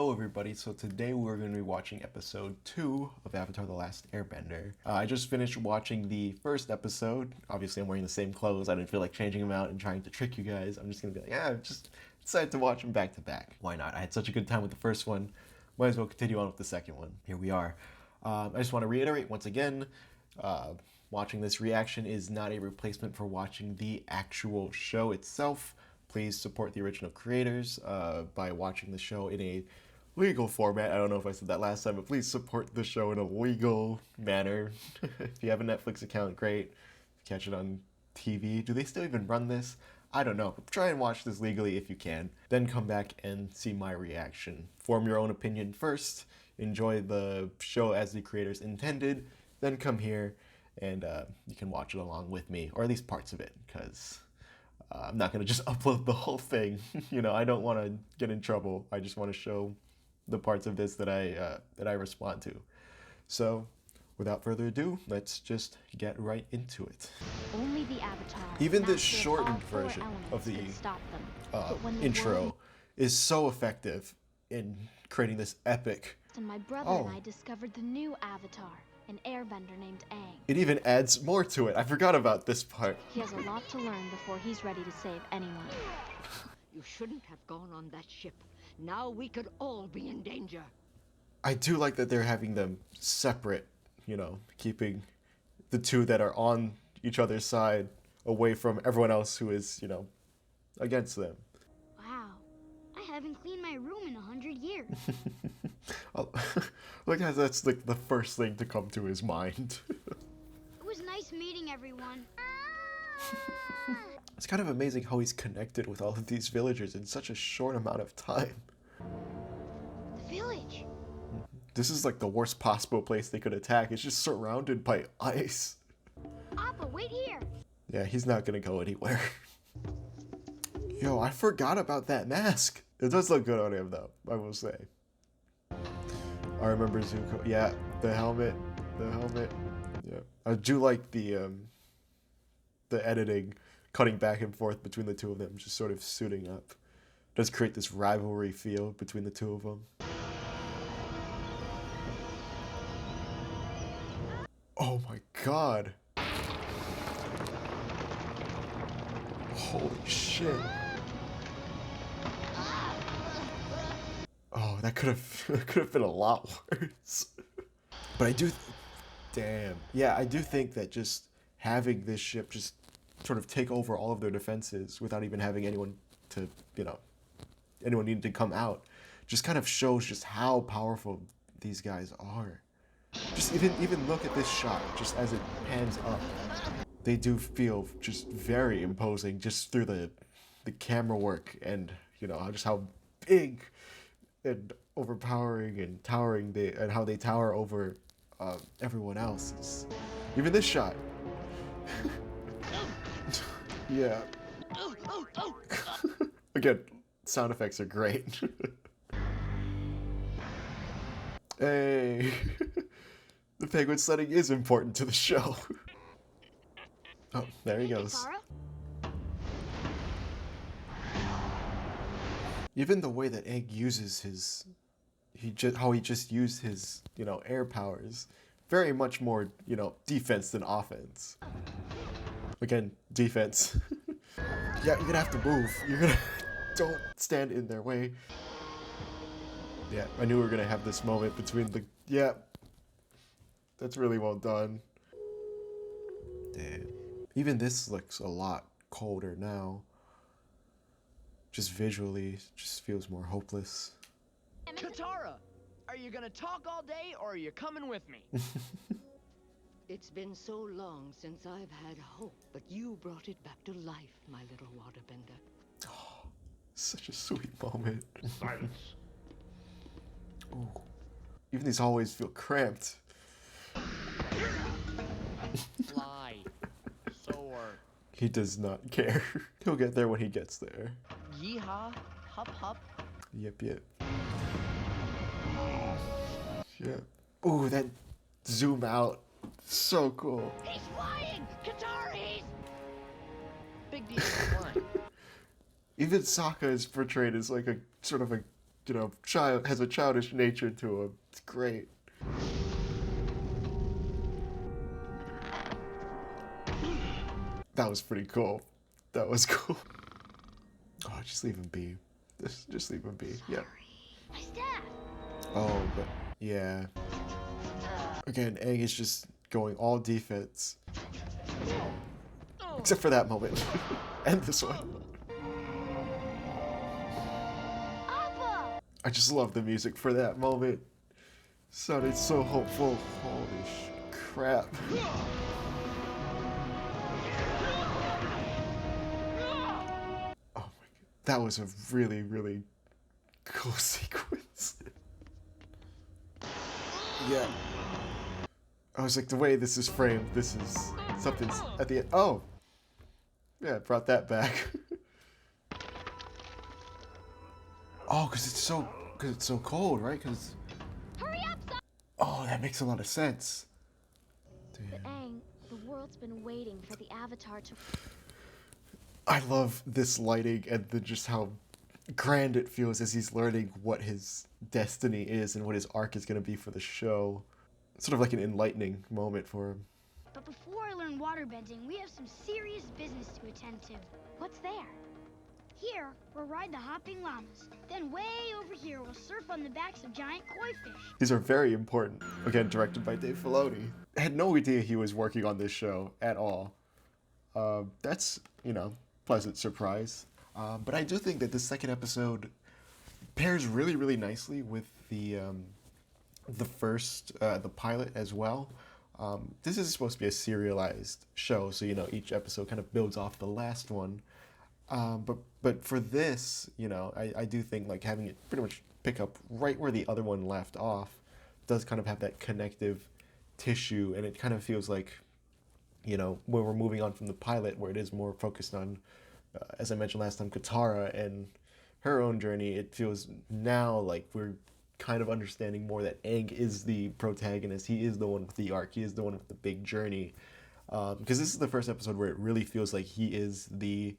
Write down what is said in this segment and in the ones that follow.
Hello everybody, so today we're going to be watching episode 2 of Avatar The Last Airbender. I just finished watching the first episode. Obviously I'm wearing the same clothes, I didn't feel like changing them out and trying to trick you guys. I'm just going to be like, yeah, just decided to watch them back to back. Why not? I had such a good time with the first one, might as well continue on with the second one. Here we are. I just want to reiterate once again, watching this reaction is not a replacement for watching the actual show itself. Please support the original creators by watching the show in a legal format. I don't know if I said that last time, but please support the show in a legal manner. If you have a Netflix account, great. Catch it on TV. Do they still even run this? I don't know. Try and watch this legally if you can. Then come back and see my reaction. Form your own opinion first. Enjoy the show as the creators intended. Then come here and you can watch it along with me, or at least parts of it, because I'm not going to just upload the whole thing. You know, I don't want to get in trouble. I just want to show the parts of this that I respond to. So, without further ado, let's just get right into it. Only the Avatar. Even this shortened version of the intro is so effective in creating this epic. And my brother and I discovered the new Avatar, an airbender named Aang. It even adds more to it. I forgot about this part. He has a lot to learn before he's ready to save anyone. You shouldn't have gone on that ship. Now we could all be in danger. I do like that they're having them separate, you know, keeping the two that are on each other's side away from everyone else who is, you know, against them. Wow, I haven't cleaned my room in 100 years. Look how that's like the first thing to come to his mind. It was nice meeting everyone. It's kind of amazing how he's connected with all of these villagers in such a short amount of time. The village. This is like the worst possible place they could attack. It's just surrounded by ice. Appa, wait here. Yeah, he's not gonna go anywhere. Yo, I forgot about that mask. It does look good on him though, I will say. I remember Zuko. Yeah, the helmet. Yeah, I do like the editing, cutting back and forth between the two of them, just sort of suiting up. Does create this rivalry feel between the two of them. Oh my god. Holy shit. Oh, that could have been a lot worse. But I do, damn. Yeah, I do think that just having this ship just sort of take over all of their defenses without even having anyone to, you know, anyone needing to come out, just kind of shows just how powerful these guys are. Just even look at this shot, just as it pans up. They do feel just very imposing just through the camera work and, you know, just how big and overpowering and towering and how they tower over everyone else. Even this shot. Yeah. Again, sound effects are great. Hey. The penguin sledding is important to the show. Oh, there he goes. Even the way that Aang uses his, how he just used his, you know, air powers, very much more, you know, defense than offense. Again, defense. Yeah, you're gonna have to move. You're gonna, don't stand in their way. Yeah, I knew we were gonna have this moment between the, yeah. That's really well done. Damn. Even this looks a lot colder now. Just visually, just feels more hopeless. Katara, are you gonna talk all day or are you coming with me? It's been so long since I've had hope, but you brought it back to life, my little waterbender. Oh, such a sweet moment. Silence. Ooh. Even these hallways feel cramped. Fly. Soar. He does not care. He'll get there when he gets there. Yeehaw. Hup hup. Yep. Yeah. Ooh, that zoom out. So cool. He's flying! Katara, he's... Big deal if you weren't. Even Sokka is portrayed as like a sort of a has a childish nature to him. It's great. That was pretty cool. That was cool. Oh, just leave him be. Just leave him be. Yeah. My staff. Oh, but yeah. Again, Aang is just going all defense. Except for that moment. And this one. Appa! I just love the music for that moment. Sounded so hopeful. Holy crap. Oh my god. That was a really, really cool sequence. Yeah. I was like, the way this is framed, this is something's at the end. Oh! Yeah, it brought that back. Oh, because it's so cold, right? Because Hurry up, son! oh, that makes a lot of sense. But Damn. Aang, the world's been waiting for the Avatar to... I love this lighting and just how grand it feels as he's learning what his destiny is and what his arc is going to be for the show. Sort of like an enlightening moment for him. But before I learn waterbending, we have some serious business to attend to. What's there? Here, we'll ride the hopping llamas. Then way over here, we'll surf on the backs of giant koi fish. These are very important. Again, directed by Dave Filoni. I had no idea he was working on this show at all. That's, pleasant surprise. But I do think that the second episode pairs really, really nicely with the first, the pilot as well. This is supposed to be a serialized show, so each episode kind of builds off the last one. But for this, I do think like having it pretty much pick up right where the other one left off does kind of have that connective tissue, and it kind of feels like, when we're moving on from the pilot, where it is more focused on, as I mentioned last time, Katara and her own journey. It feels now like we're kind of understanding more that Aang is the protagonist. He is the one with the arc. He is the one with the big journey. Because this is the first episode where it really feels like he is the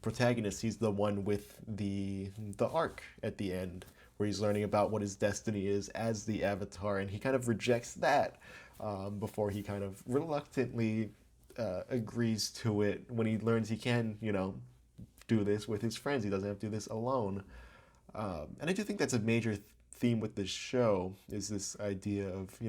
protagonist. He's the one with the arc at the end, where he's learning about what his destiny is as the Avatar, and he kind of rejects that before he kind of reluctantly agrees to it when he learns he can, do this with his friends. He doesn't have to do this alone. And I do think that's a major theme with this show, is this idea of,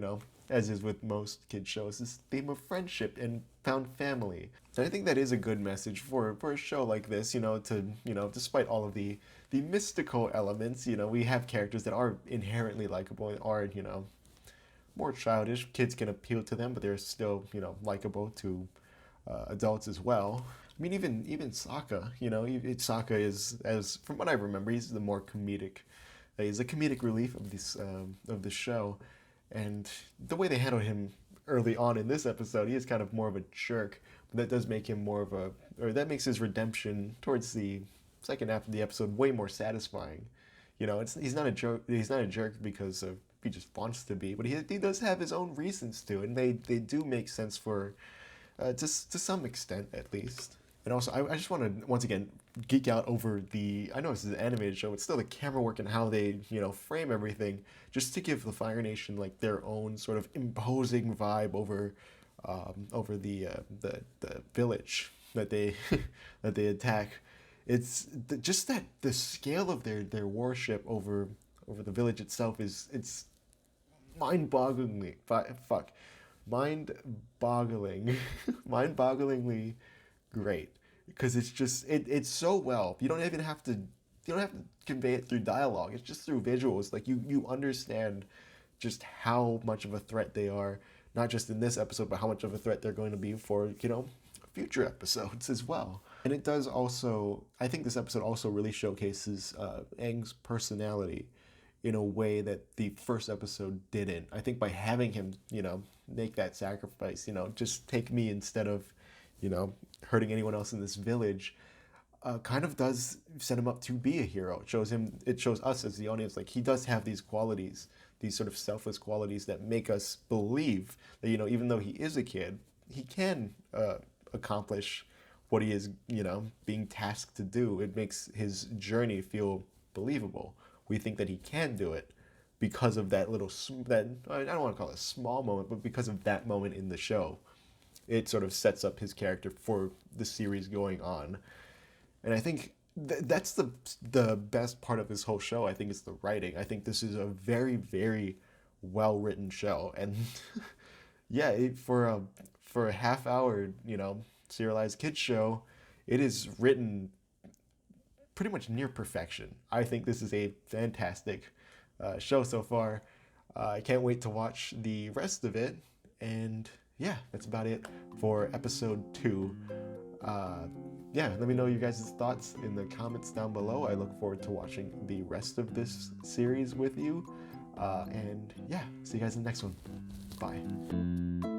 as is with most kids shows, this theme of friendship and found family. And I think that is a good message for a show like this, despite all of the mystical elements, we have characters that are inherently likable and are, more childish. Kids can appeal to them, but they're still, likable to adults as well. I mean, even Sokka, Sokka is, as from what I remember, he's the more comedic. He's a comedic relief of the show, and the way they handled him early on in this episode, he is kind of more of a jerk. But that does make him that makes his redemption towards the second half of the episode way more satisfying. He's not a jerk. He's not a jerk because he just wants to be, but he does have his own reasons to, and they do make sense for, just to some extent at least. And also, I just want to, once again, geek out over I know this is an animated show, but still the camera work and how they, frame everything, just to give the Fire Nation, like, their own sort of imposing vibe over the village that they, that they attack. It's just that the scale of their worship over the village itself it's mind-bogglingly great, because it's just it's so well. You don't have to convey it through dialogue. It's just through visuals. Like you understand just how much of a threat they are, not just in this episode, but how much of a threat they're going to be for future episodes as well. And it does also, I think this episode also really showcases Aang's personality in a way that the first episode didn't. I think by having him, make that sacrifice, just take me instead of, hurting anyone else in this village, kind of does set him up to be a hero. It shows us as the audience, like, he does have these qualities, these sort of selfless qualities that make us believe that, even though he is a kid, he can accomplish what he is, being tasked to do. It makes his journey feel believable, we think that he can do it because of that that I don't want to call it a small moment, but because of that moment in the show. It sort of sets up his character for the series going on. And I think that's the best part of this whole show. I think it's the writing. I think this is a very, very well written show. And yeah, for a half hour, serialized kids show, it is written pretty much near perfection. I think this is a fantastic show so far. I can't wait to watch the rest of it. And yeah, that's about it for episode 2. Yeah, let me know you guys' thoughts in the comments down below. I look forward to watching the rest of this series with you. And yeah, see you guys in the next one. Bye.